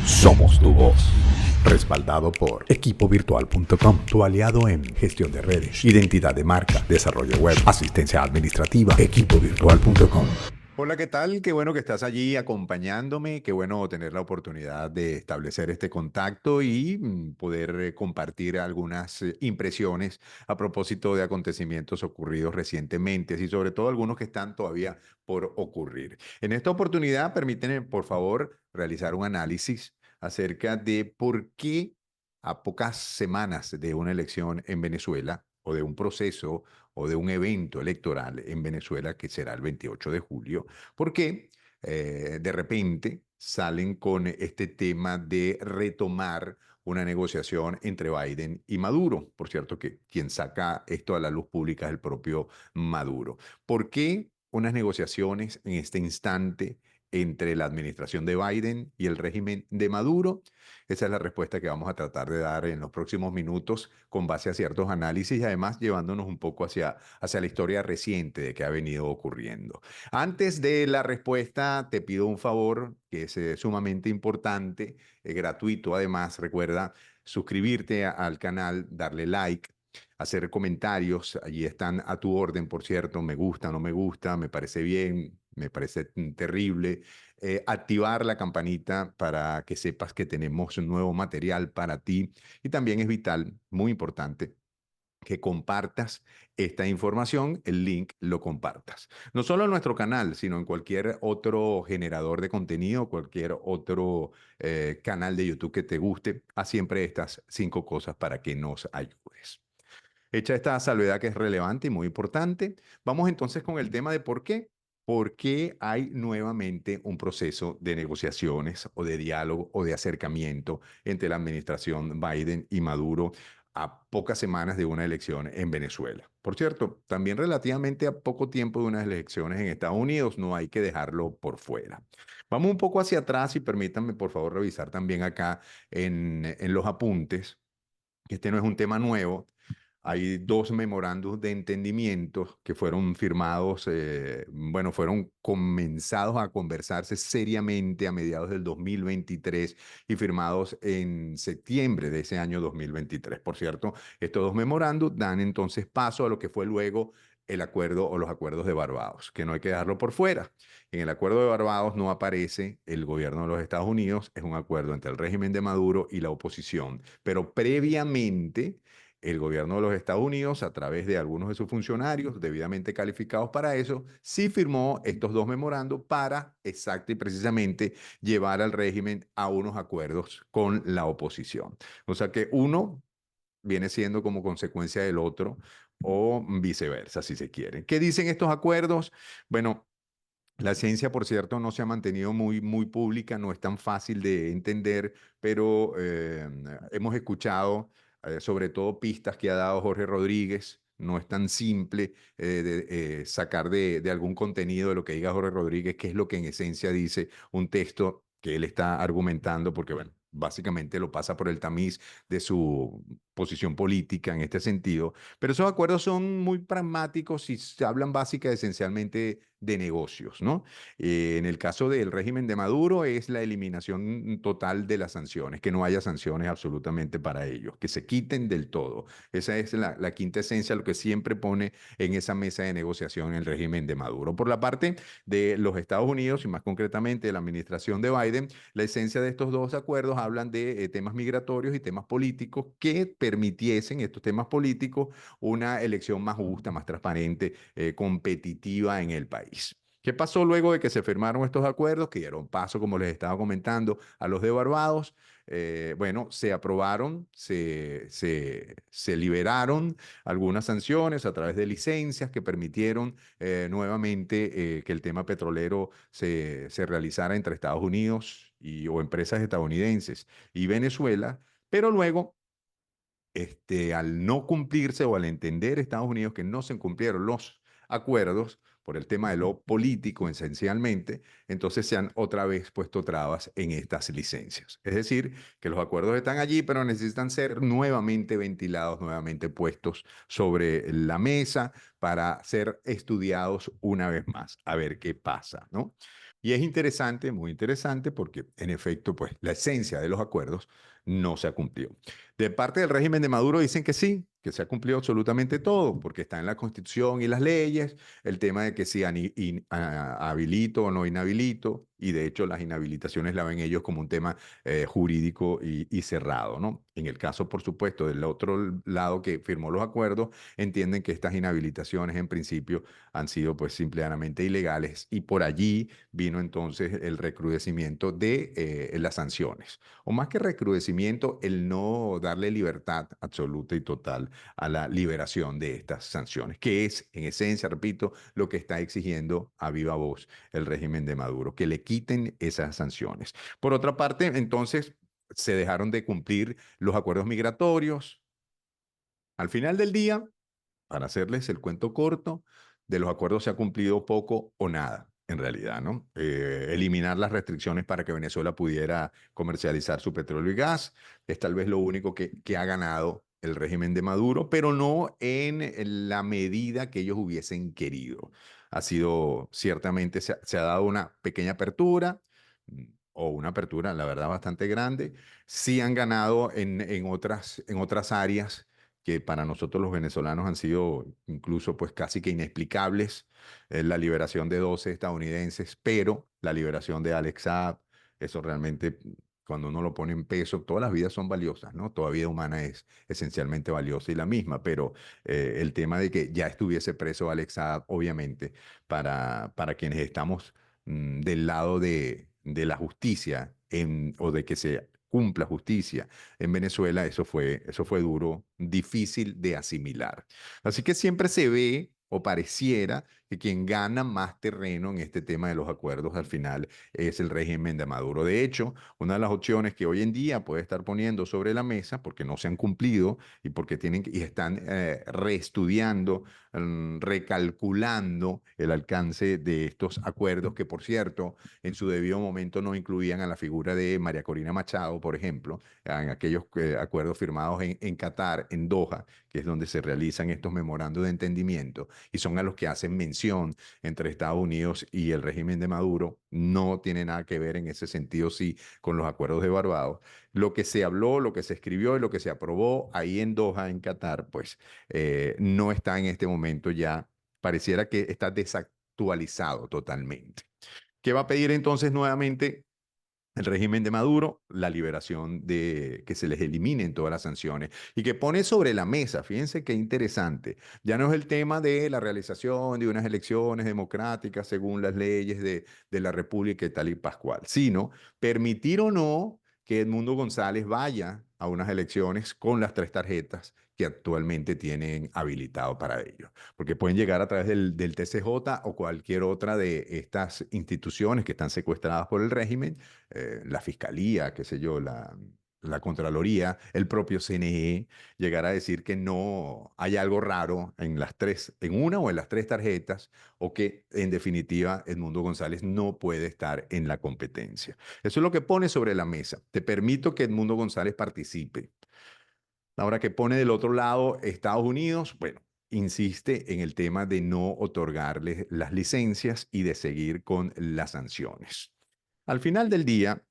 Somos tu voz. Respaldado por equipovirtual.com, tu aliado en gestión de redes, identidad de marca, desarrollo web, asistencia administrativa. Equipovirtual.com. Hola, ¿qué tal? Qué bueno que estás allí acompañándome. Qué bueno tener la oportunidad de establecer este contacto y poder compartir algunas impresiones a propósito de acontecimientos ocurridos recientemente y sobre todo algunos que están todavía por ocurrir. En esta oportunidad, permíteme, por favor, realizar un análisis acerca de por qué a pocas semanas de una elección en Venezuela o de un proceso o de un evento electoral en Venezuela que será el 28 de julio, por qué de repente salen con este tema de retomar una negociación entre Biden y Maduro. Por cierto, que quien saca esto a la luz pública es el propio Maduro. ¿Por qué unas negociaciones en este instante entre la administración de Biden y el régimen de Maduro? Esa es la respuesta que vamos a tratar de dar en los próximos minutos con base a ciertos análisis y además llevándonos un poco hacia la historia reciente de qué ha venido ocurriendo. Antes de la respuesta, te pido un favor que es sumamente importante, gratuito además. Recuerda suscribirte al canal, darle like, hacer comentarios. Allí están a tu orden, por cierto. Me gusta, no me gusta, me parece bien, me parece terrible. Activar la campanita para que sepas que tenemos un nuevo material para ti. Y también es vital, muy importante, que compartas esta información, el link lo compartas. No solo en nuestro canal, sino en cualquier otro generador de contenido, cualquier otro canal de YouTube que te guste. Haz siempre estas 5 cosas para que nos ayudes. Hecha esta salvedad que es relevante y muy importante, vamos entonces con el tema de por qué. ¿Por qué hay nuevamente un proceso de negociaciones o de diálogo o de acercamiento entre la administración Biden y Maduro a pocas semanas de una elección en Venezuela? Por cierto, también relativamente a poco tiempo de unas elecciones en Estados Unidos, no hay que dejarlo por fuera. Vamos un poco hacia atrás y permítanme por favor revisar también acá en los apuntes, que este no es un tema nuevo. Hay 2 memorándums de entendimiento que fueron firmados, bueno, fueron comenzados a conversarse seriamente a mediados del 2023 y firmados en septiembre de ese año 2023. Por cierto, estos 2 memorándums dan entonces paso a lo que fue luego el acuerdo o los acuerdos de Barbados, que no hay que dejarlo por fuera. En el acuerdo de Barbados no aparece el gobierno de los Estados Unidos, es un acuerdo entre el régimen de Maduro y la oposición, pero previamente el gobierno de los Estados Unidos, a través de algunos de sus funcionarios debidamente calificados para eso, sí firmó estos 2 memorandos para exacta y precisamente llevar al régimen a unos acuerdos con la oposición. O sea que uno viene siendo como consecuencia del otro o viceversa, si se quiere. ¿Qué dicen estos acuerdos? Bueno, la ciencia, por cierto, no se ha mantenido muy pública, no es tan fácil de entender, pero hemos escuchado sobre todo pistas que ha dado Jorge Rodríguez. No es tan simple sacar de algún contenido de lo que diga Jorge Rodríguez, qué es lo que en esencia dice un texto que él está argumentando, porque bueno, básicamente lo pasa por el tamiz de su posición política en este sentido. Pero esos acuerdos son muy pragmáticos y se hablan esencialmente de negocios, ¿no? En el caso del régimen de Maduro es la eliminación total de las sanciones, que no haya sanciones absolutamente para ellos, que se quiten del todo. Esa es la quinta esencia, lo que siempre pone en esa mesa de negociación el régimen de Maduro. Por la parte de los Estados Unidos y más concretamente de la administración de Biden, la esencia de estos 2 acuerdos hablan de temas migratorios y temas políticos que permitiesen estos temas políticos una elección más justa, más transparente, competitiva en el país. ¿Qué pasó luego de que se firmaron estos acuerdos, que dieron paso, como les estaba comentando, a los de Barbados? Bueno, se aprobaron, se liberaron algunas sanciones a través de licencias que permitieron nuevamente que el tema petrolero se realizara entre Estados Unidos o empresas estadounidenses y Venezuela, pero luego al no cumplirse o al entender Estados Unidos que no se cumplieron los acuerdos por el tema de lo político esencialmente, entonces se han otra vez puesto trabas en estas licencias. Es decir, que los acuerdos están allí, pero necesitan ser nuevamente ventilados, nuevamente puestos sobre la mesa para ser estudiados una vez más, a ver qué pasa, ¿no? Y es interesante, muy interesante, porque en efecto, pues la esencia de los acuerdos no se ha cumplido. De parte del régimen de Maduro dicen que sí, que se ha cumplido absolutamente todo, porque está en la Constitución y las leyes, el tema de que si habilito o no inhabilito, y de hecho las inhabilitaciones la ven ellos como un tema jurídico y cerrado, ¿no? En el caso, por supuesto, del otro lado que firmó los acuerdos, entienden que estas inhabilitaciones en principio han sido pues simplemente ilegales y por allí vino entonces el recrudecimiento de las sanciones. O más que recrudecimiento, el no darle libertad absoluta y total a la liberación de estas sanciones, que es, en esencia, repito, lo que está exigiendo a viva voz el régimen de Maduro, que le quiten esas sanciones. Por otra parte, entonces, se dejaron de cumplir los acuerdos migratorios. Al final del día, para hacerles el cuento corto, de los acuerdos se ha cumplido poco o nada, en realidad, ¿no? Eliminar las restricciones para que Venezuela pudiera comercializar su petróleo y gas es tal vez lo único que ha ganado el régimen de Maduro, pero no en la medida que ellos hubiesen querido. Ha sido, ciertamente, se ha dado una pequeña apertura. O una apertura, la verdad, bastante grande. Sí han ganado en otras áreas que para nosotros los venezolanos han sido incluso pues casi que inexplicables, la liberación de 12 estadounidenses, pero la liberación de Alex Saab, eso realmente cuando uno lo pone en peso, todas las vidas son valiosas, ¿no? Toda vida humana es esencialmente valiosa y la misma, pero el tema de que ya estuviese preso Alex Saab, obviamente, para quienes estamos del lado de la justicia o de que se cumpla justicia en Venezuela, eso fue duro, difícil de asimilar. Así que siempre se ve o pareciera que quien gana más terreno en este tema de los acuerdos al final es el régimen de Maduro. De hecho, una de las opciones que hoy en día puede estar poniendo sobre la mesa, porque no se han cumplido y porque y están reestudiando, recalculando el alcance de estos acuerdos, que por cierto, en su debido momento no incluían a la figura de María Corina Machado, por ejemplo, en aquellos acuerdos firmados en Qatar, en Doha, que es donde se realizan estos memorandos de entendimiento, y son a los que hacen mención entre Estados Unidos y el régimen de Maduro. No tiene nada que ver en ese sentido, sí, con los acuerdos de Barbados. Lo que se habló, lo que se escribió y lo que se aprobó ahí en Doha, en Qatar, pues no está en este momento ya, pareciera que está desactualizado totalmente. ¿Qué va a pedir entonces nuevamente el régimen de Maduro? La liberación de que se les eliminen todas las sanciones y que pone sobre la mesa, fíjense qué interesante, ya no es el tema de la realización de unas elecciones democráticas según las leyes de la República y tal y pascual, sino permitir o no que Edmundo González vaya a unas elecciones con las tres tarjetas que actualmente tienen habilitado para ello, porque pueden llegar a través del TCJ o cualquier otra de estas instituciones que están secuestradas por el régimen, la Fiscalía, qué sé yo, la Contraloría, el propio CNE, llegar a decir que no hay algo raro en las tres, en una o en las tres tarjetas, o que en definitiva Edmundo González no puede estar en la competencia. Eso es lo que pone sobre la mesa. Te permito que Edmundo González participe. Ahora que pone del otro lado Estados Unidos, bueno, insiste en el tema de no otorgarles las licencias y de seguir con las sanciones. Al final del día,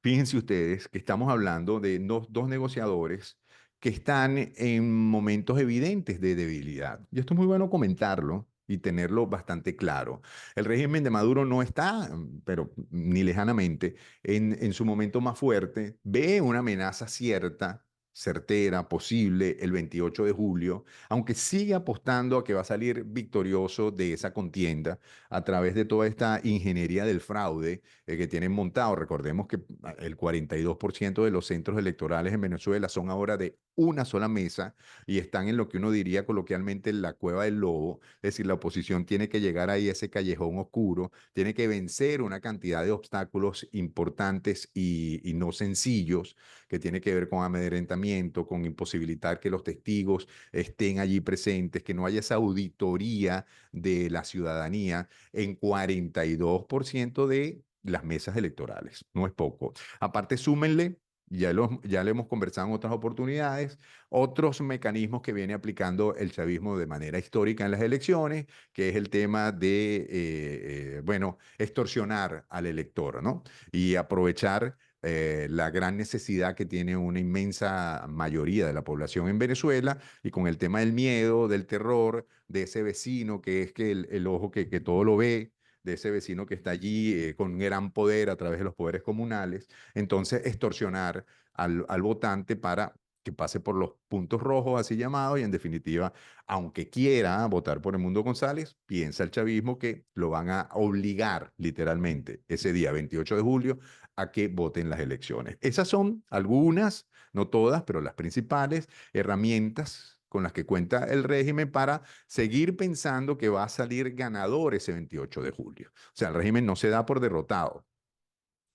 fíjense ustedes que estamos hablando de dos negociadores que están en momentos evidentes de debilidad. Y esto es muy bueno comentarlo y tenerlo bastante claro. El régimen de Maduro no está, pero ni lejanamente, en su momento más fuerte. Ve una amenaza cierta, certera, posible, el 28 de julio, aunque sigue apostando a que va a salir victorioso de esa contienda a través de toda esta ingeniería del fraude que tienen montado. Recordemos que el 42% de los centros electorales en Venezuela son ahora de una sola mesa y están en lo que uno diría coloquialmente la cueva del lobo. Es decir, la oposición tiene que llegar ahí a ese callejón oscuro, tiene que vencer una cantidad de obstáculos importantes y no sencillos, que tiene que ver con amedrentamiento, con imposibilitar que los testigos estén allí presentes, que no haya esa auditoría de la ciudadanía en 42% de las mesas electorales. No es poco. Aparte, súmenle, ya le hemos conversado en otras oportunidades, otros mecanismos que viene aplicando el chavismo de manera histórica en las elecciones, que es el tema de, bueno, extorsionar al elector, ¿no? Y aprovechar la gran necesidad que tiene una inmensa mayoría de la población en Venezuela y con el tema del miedo, del terror, de ese vecino que es que el ojo que todo lo ve, de ese vecino que está allí con gran poder a través de los poderes comunales, entonces extorsionar al votante para que pase por los puntos rojos, así llamados, y en definitiva, aunque quiera votar por Edmundo González, piensa el chavismo que lo van a obligar literalmente ese día 28 de julio a que voten las elecciones. Esas son algunas, no todas, pero las principales herramientas con las que cuenta el régimen para seguir pensando que va a salir ganador ese 28 de julio. O sea, el régimen no se da por derrotado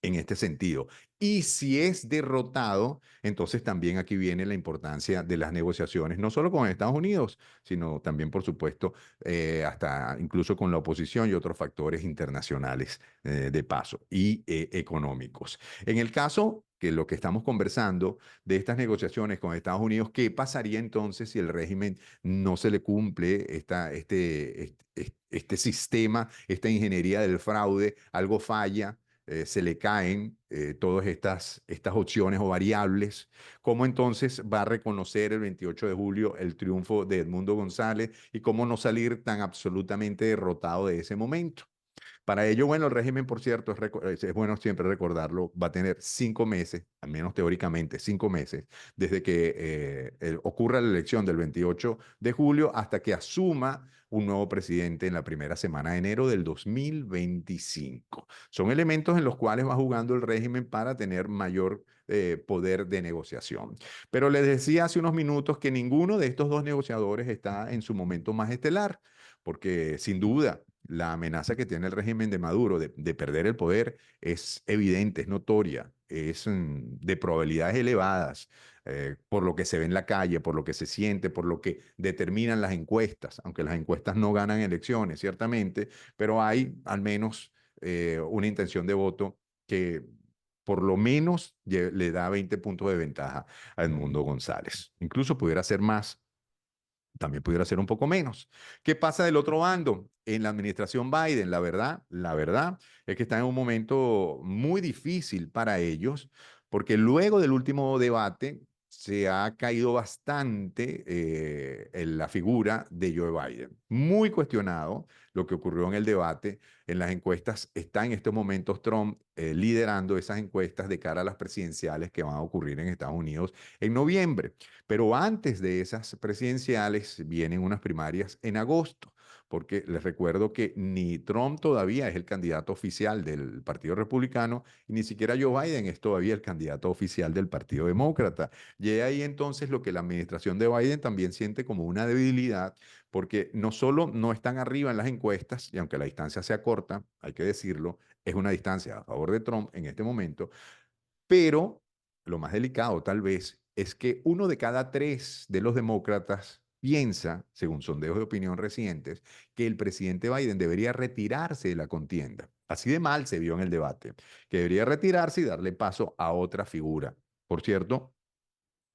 en este sentido. Y si es derrotado, entonces también aquí viene la importancia de las negociaciones, no solo con Estados Unidos, sino también, por supuesto, hasta incluso con la oposición y otros factores internacionales de paso y económicos. En el caso que lo que estamos conversando de estas negociaciones con Estados Unidos, ¿qué pasaría entonces si el régimen no se le cumple este sistema, esta ingeniería del fraude, algo falla? Se le caen todas estas opciones o variables, ¿cómo entonces va a reconocer el 28 de julio el triunfo de Edmundo González y cómo no salir tan absolutamente derrotado de ese momento? Para ello, bueno, el régimen, por cierto, es bueno siempre recordarlo, va a tener 5 meses, al menos teóricamente, 5 meses, desde que ocurra la elección del 28 de julio hasta que asuma un nuevo presidente en la primera semana de enero del 2025. Son elementos en los cuales va jugando el régimen para tener mayor poder de negociación. Pero les decía hace unos minutos que ninguno de estos dos negociadores está en su momento más estelar, porque sin duda la amenaza que tiene el régimen de Maduro de perder el poder es evidente, es notoria, es de probabilidades elevadas, por lo que se ve en la calle, por lo que se siente, por lo que determinan las encuestas, aunque las encuestas no ganan elecciones, ciertamente, pero hay al menos una intención de voto que por lo menos le da 20 puntos de ventaja a Edmundo González. Incluso pudiera ser más, también pudiera ser un poco menos. ¿Qué pasa del otro bando? En la administración Biden, la verdad es que está en un momento muy difícil para ellos, porque luego del último debate se ha caído bastante en la figura de Joe Biden. Muy cuestionado lo que ocurrió en el debate. En las encuestas está en estos momentos Trump liderando esas encuestas de cara a las presidenciales que van a ocurrir en Estados Unidos en noviembre. Pero antes de esas presidenciales vienen unas primarias en agosto, porque les recuerdo que ni Trump todavía es el candidato oficial del Partido Republicano y ni siquiera Joe Biden es todavía el candidato oficial del Partido Demócrata. Y ahí entonces lo que la administración de Biden también siente como una debilidad, porque no solo no están arriba en las encuestas, y aunque la distancia sea corta, hay que decirlo, es una distancia a favor de Trump en este momento, pero lo más delicado tal vez es que uno de cada tres de los demócratas piensa, según sondeos de opinión recientes, que el presidente Biden debería retirarse de la contienda. Así de mal se vio en el debate, que debería retirarse y darle paso a otra figura. Por cierto,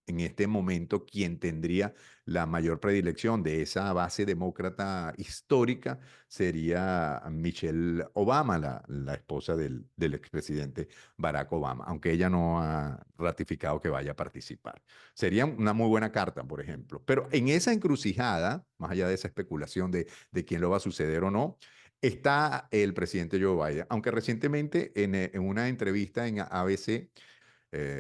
en este momento quien tendría la mayor predilección de esa base demócrata histórica sería Michelle Obama, la esposa del expresidente Barack Obama, aunque ella no ha ratificado que vaya a participar. Sería una muy buena carta, por ejemplo. Pero en esa encrucijada, más allá de esa especulación de quién lo va a suceder o no, está el presidente Joe Biden, aunque recientemente en una entrevista en ABC,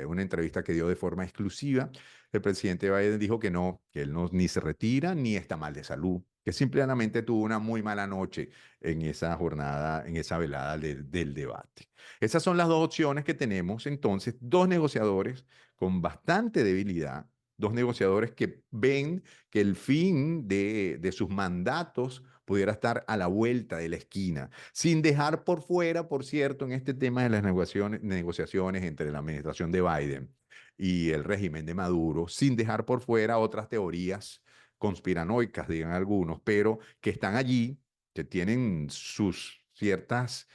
una entrevista que dio de forma exclusiva, el presidente Biden dijo que él no ni se retira ni está mal de salud, que simplemente tuvo una muy mala noche en esa jornada, en esa velada del debate. Esas son las dos opciones que tenemos entonces, dos negociadores con bastante debilidad, dos negociadores que ven que el fin de sus mandatos pudiera estar a la vuelta de la esquina, sin dejar por fuera, por cierto, en este tema de las negociaciones entre la administración de Biden y el régimen de Maduro, sin dejar por fuera otras teorías conspiranoicas, digan algunos, pero que están allí, que tienen sus ciertas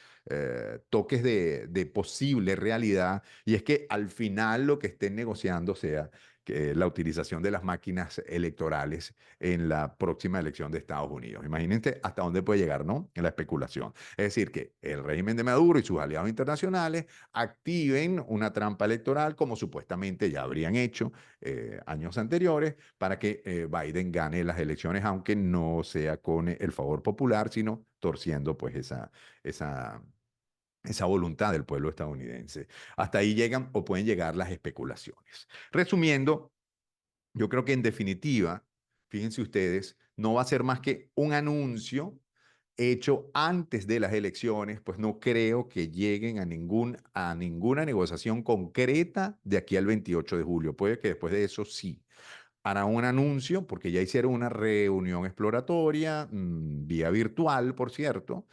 toques de posible realidad, y es que al final lo que estén negociando sea que la utilización de las máquinas electorales en la próxima elección de Estados Unidos. Imagínense hasta dónde puede llegar, ¿no? En la especulación. Es decir, que el régimen de Maduro y sus aliados internacionales activen una trampa electoral como supuestamente ya habrían hecho años anteriores para que Biden gane las elecciones, aunque no sea con el favor popular, sino torciendo pues esa, esa voluntad del pueblo estadounidense. Hasta ahí llegan o pueden llegar las especulaciones. Resumiendo, yo creo que en definitiva, fíjense ustedes, no va a ser más que un anuncio hecho antes de las elecciones, pues no creo que lleguen a ninguna negociación concreta de aquí al 28 de julio. Puede que después de eso sí hará un anuncio, porque ya hicieron una reunión exploratoria, vía virtual, por cierto,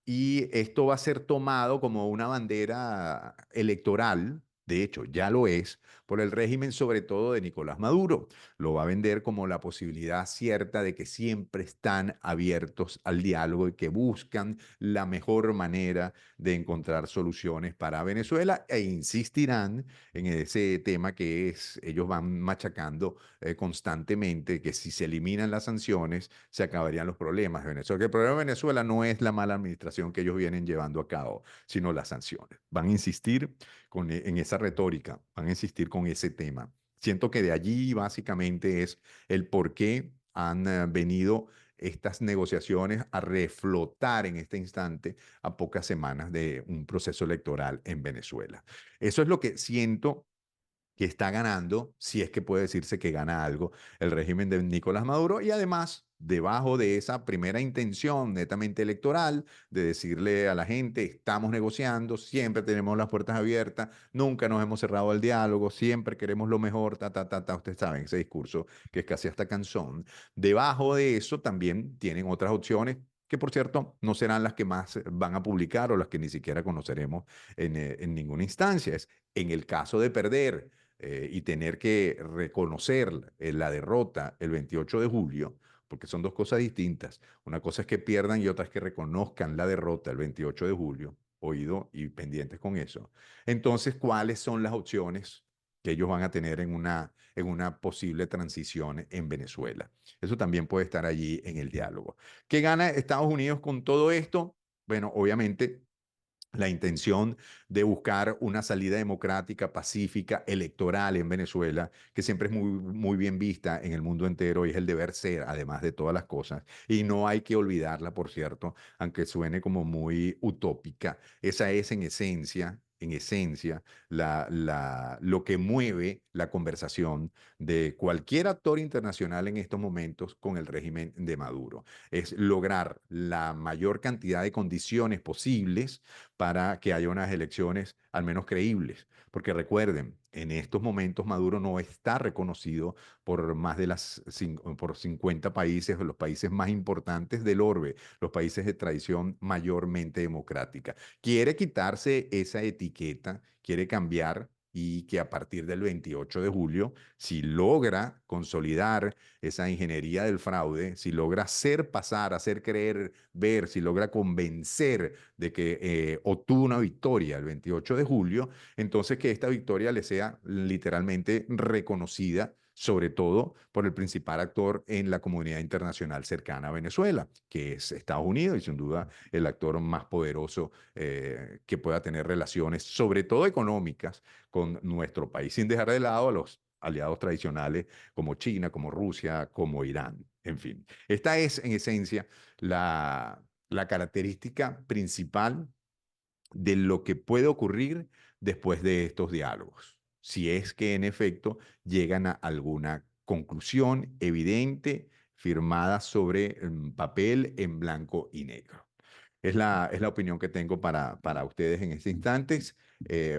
y esto va a ser tomado como una bandera electoral, de hecho ya lo es, por el régimen sobre todo de Nicolás Maduro. Lo va a vender como la posibilidad cierta de que siempre están abiertos al diálogo y que buscan la mejor manera de encontrar soluciones para Venezuela e insistirán en ese tema que es, ellos van machacando constantemente, que si se eliminan las sanciones se acabarían los problemas de Venezuela. Que el problema de Venezuela no es la mala administración que ellos vienen llevando a cabo, sino las sanciones. Van a insistir en esa retórica, van a insistir con ese tema. Siento que de allí básicamente es el por qué han venido estas negociaciones a reflotar en este instante a pocas semanas de un proceso electoral en Venezuela. Eso es lo que siento que está ganando, si es que puede decirse que gana algo, el régimen de Nicolás Maduro, y además, debajo de esa primera intención netamente electoral, de decirle a la gente, estamos negociando, siempre tenemos las puertas abiertas, nunca nos hemos cerrado al diálogo, siempre queremos lo mejor, ustedes saben, ese discurso que es casi hasta canzón. Debajo de eso también tienen otras opciones que por cierto no serán las que más van a publicar o las que ni siquiera conoceremos en ninguna instancia. Es en el caso de perder y tener que reconocer la derrota el 28 de julio, porque son dos cosas distintas. Una cosa es que pierdan y otra es que reconozcan la derrota el 28 de julio, oído y pendientes con eso. Entonces, ¿cuáles son las opciones que ellos van a tener en una posible transición en Venezuela? Eso también puede estar allí en el diálogo. ¿Qué gana Estados Unidos con todo esto? Bueno, obviamente la intención de buscar una salida democrática, pacífica, electoral en Venezuela, que siempre es muy bien vista en el mundo entero y es el deber ser, además de todas las cosas. Y no hay que olvidarla, por cierto, aunque suene como muy utópica. Esa es en esencia, lo que mueve la conversación de cualquier actor internacional en estos momentos con el régimen de Maduro. Es lograr la mayor cantidad de condiciones posibles para que haya unas elecciones al menos creíbles. Porque recuerden, en estos momentos Maduro no está reconocido por más de por 50 países, los países más importantes del orbe, los países de tradición mayormente democrática. Quiere quitarse esa etiqueta, quiere cambiar y que a partir del 28 de julio, si logra consolidar esa ingeniería del fraude, si logra hacer pasar, hacer creer, ver, si logra convencer de que obtuvo una victoria el 28 de julio, entonces que esta victoria le sea literalmente reconocida, sobre todo por el principal actor en la comunidad internacional cercana a Venezuela, que es Estados Unidos y sin duda el actor más poderoso que pueda tener relaciones, sobre todo económicas, con nuestro país, sin dejar de lado a los aliados tradicionales como China, como Rusia, como Irán. En fin, esta es en esencia la característica principal de lo que puede ocurrir después de estos diálogos, si es que en efecto llegan a alguna conclusión evidente, firmada sobre papel en blanco y negro. Es la opinión que tengo para ustedes en este instante,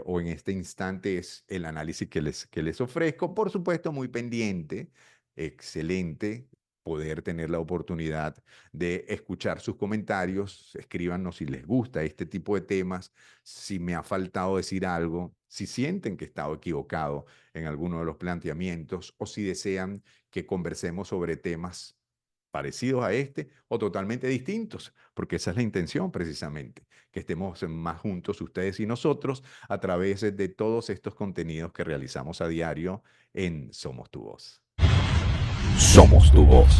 o en este instante es el análisis que les ofrezco. Por supuesto, muy pendiente, excelente poder tener la oportunidad de escuchar sus comentarios. Escríbanos si les gusta este tipo de temas, si me ha faltado decir algo, si sienten que he estado equivocado en alguno de los planteamientos o si desean que conversemos sobre temas parecidos a este o totalmente distintos, porque esa es la intención precisamente, que estemos más juntos ustedes y nosotros a través de todos estos contenidos que realizamos a diario en Somos tu Voz. Somos tu Voz.